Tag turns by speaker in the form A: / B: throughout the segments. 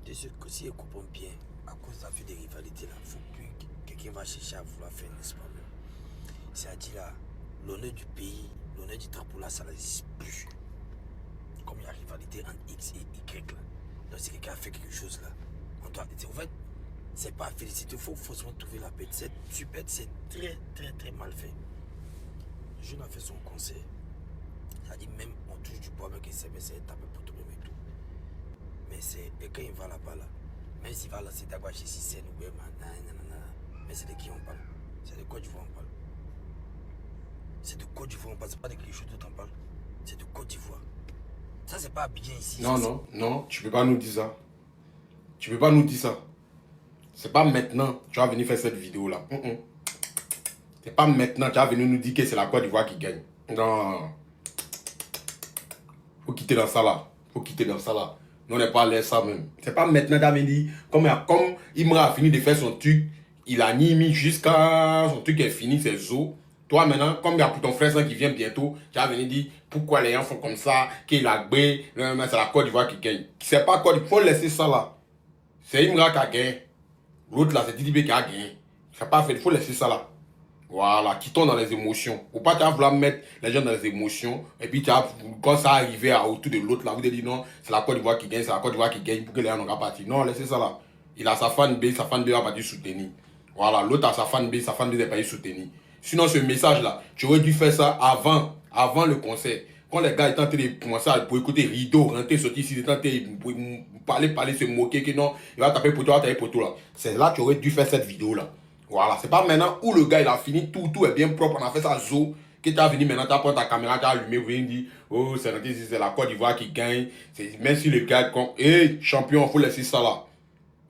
A: De ce que si ils comprennent bien, à cause de la vie des rivalités, il faut plus quelqu'un va chercher à vouloir faire un espoir. C'est-à-dire là, l'honneur du pays, l'honneur du drapeau là, ça n'existe plus. Comme il y a rivalité entre X et Y là. Donc si quelqu'un a fait quelque chose là, on doit. En fait, c'est pas féliciter, il faut forcément trouver la paix. C'est super, c'est très mal fait. Le jeune a fait son conseil. C'est-à-dire même on touche du bois avec c'est tapé pour tout le monde et tout. Mais c'est quand il va là-bas là, même s'il va lancer d'abord chez Cissé ou bien mais c'est de qui on parle? C'est de Côte d'Ivoire on parle. C'est de Côte d'Ivoire on parle, c'est pas de quelque chose d'autre on parle. C'est de Côte d'Ivoire. Ça c'est pas bien ici.
B: Non, tu peux pas nous dire ça. Tu peux pas nous dire ça. C'est pas maintenant tu vas venir faire cette vidéo là. C'est pas maintenant tu vas venir nous dire que c'est la Côte d'Ivoire qui gagne. Non. Faut quitter dans ça là. Faut quitter dans ça là. Nous on n'est pas à l'aise ça même. C'est pas maintenant tu vas venir comme Imra a fini de faire son truc, il a mis jusqu'à son truc est fini, c'est os. Toi maintenant, comme il y a pour ton frère qui vient bientôt, tu vas venir dire pourquoi les gens font comme ça, qu'il a gbé, c'est la Côte d'Ivoire qui gagne. C'est pas Côte d'Ivoire, faut laisser ça là. C'est Imra qui a gagné. L'autre là, c'est Didibé qui a gagné. C'est pas fait, il faut laisser ça là. Voilà, quittons dans les émotions. Faut pas vouloir mettre les gens dans les émotions. Et puis quand ça arrive autour de l'autre là, vous dites non, c'est la Côte d'Ivoire qui gagne, c'est la Côte d'Ivoire qui gagne pour que les gens n'ont pas parti. Non, laissez ça là. Il a sa fan B va partir soutenir. Voilà, l'autre a sa fan B va partir soutenir. Sinon, ce message là, tu aurais dû faire ça avant le concert. Quand les gars étaient en train de commencer à écouter rideau, rentrer, sortir ici, ils étaient en train de parler, se moquer, que non, il va taper poteau, il va taper poteau là. C'est là que tu aurais dû faire cette vidéo là. Voilà, c'est pas maintenant où le gars il a fini, tout est bien propre, on a fait ça zo, que tu as venu maintenant, tu as pris ta caméra, tu as allumé, vous venez dire, oh, c'est la Côte d'Ivoire qui gagne, même si le gars, champion, il faut laisser ça là.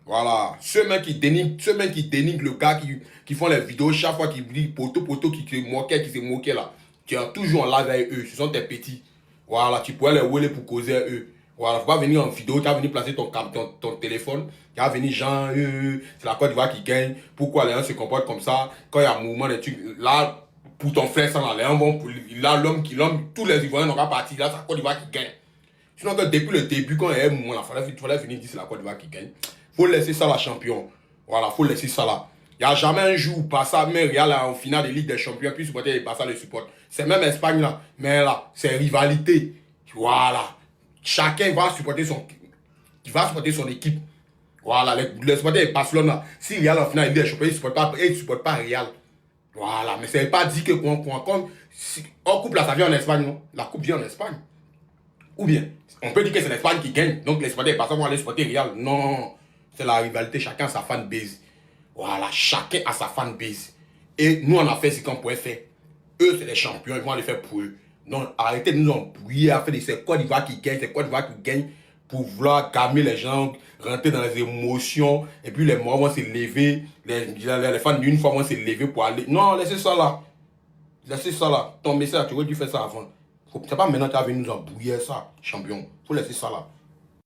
B: Voilà, ceux qui dénigrent le gars qui font les vidéos chaque fois qu'ils disent poteau, qui se moquaient là. Tu es toujours en live avec eux, ce sont tes petits. Voilà, tu pourrais les rouler pour causer à eux. Voilà, faut pas venir en vidéo, tu vas venir placer ton téléphone, tu vas venir genre, c'est la Côte d'Ivoire qui gagne, pourquoi les gens se comportent comme ça, quand il y a un mouvement de trucs, là, pour ton frère, ça, là, les gens vont, là, tous les Ivoiriens n'ont pas parti, là, c'est la Côte d'Ivoire qui gagne. Sinon, que depuis le début, quand il y a un mouvement, il fallait venir dire c'est la Côte d'Ivoire qui gagne. Faut laisser ça la champion. Voilà, faut laisser ça là. Il n'y a jamais un jour où Barça, mais Real en finale de Ligue des Champions, puis supporter les Barça le support. C'est même Espagne là. Mais là, c'est rivalité. Voilà. Chacun va supporter son équipe. Voilà, les supporters de Barcelone là. Si Real en finale de Ligue des Champions, ils ne supportent pas Real. Voilà, mais ça ne veut pas dire que on coupe la ça vient en Espagne, non? La coupe vient en Espagne. Ou bien, on peut dire que c'est l'Espagne qui gagne. Donc les supporters de Barça vont aller supporter Real. Non. C'est la rivalité, chacun a sa fanbase. Voilà, chacun a sa fanbase. Et nous, on a fait ce qu'on pouvait faire. Eux, c'est les champions, ils vont aller faire pour eux. Donc, arrêtez de nous embrouiller à faire des c'est Côte d'Ivoire qui gagne, c'est Côte d'Ivoire qui gagne pour vouloir calmer les gens, rentrer dans les émotions. Et puis les morts vont se lever, les fans d'une fois vont se lever pour aller. Non, laissez ça là. Laissez ça là. Ton message, tu aurais dû faire ça avant. C'est pas maintenant que tu as venu nous embrouiller ça, champion. Faut laisser ça là.